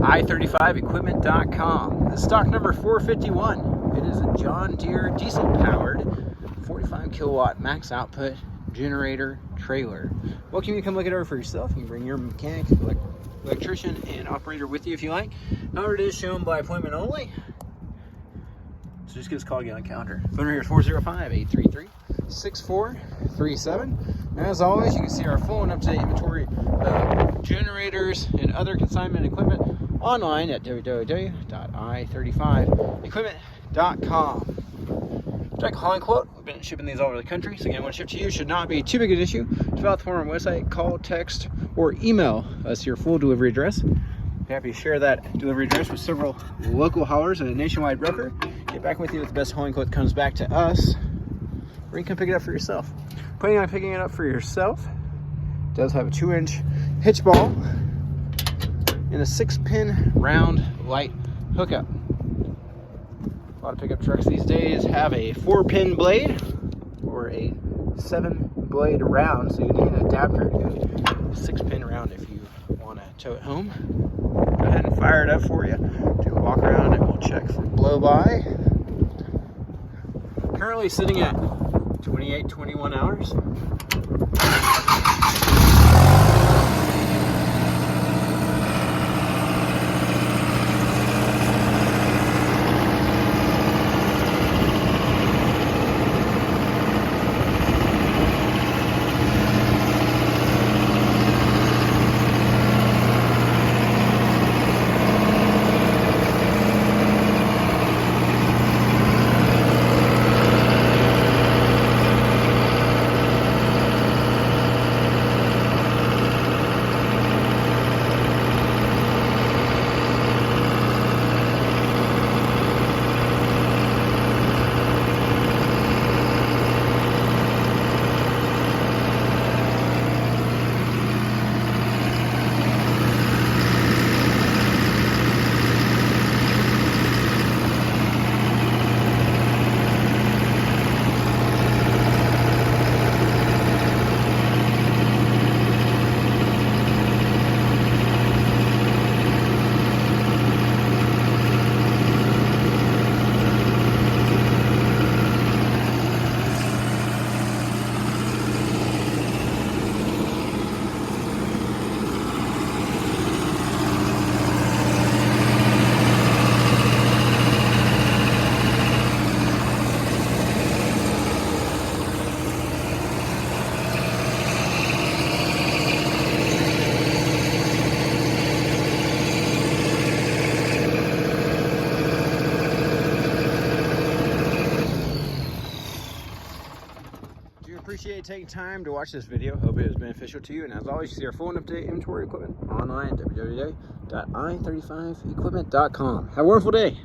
i35equipment.com. This is stock number 451. It is a John Deere diesel powered 45 kilowatt max output generator trailer. Welcome, you come look it over for yourself. You can bring your mechanic, electrician, and operator with you if you like. However, it is shown by appointment only. So just give us a call again on calendar. Phone number here is 405-833-6437. As always, you can see our full and up-to-date inventory of generators and other consignment equipment online at www.i35equipment.com. Direct hauling quote. We've been shipping these all over the country. So again, when shipped to you, should not be too big an issue. Fill out the form on our website, call, text, or email us your full delivery address. Happy to share that delivery address with several local haulers and a nationwide broker. Get back with you with the best hauling quote that comes back to us, or you can pick it up for yourself. Planning on picking it up for yourself, it does have a 2-inch hitch ball and a 6-pin round light hookup. A lot of pickup trucks these days have a 4-pin blade or a 7-blade round, so you need an adapter to go 6-pin round if you want to tow it home. Go ahead and fire it up for you. Do a walk around and we'll check for blow by. Currently sitting at 21 hours. Appreciate you taking time to watch this video. Hope it was beneficial to you. And as always, you see our full and up-to-date inventory equipment online at www.i35equipment.com. Have a wonderful day.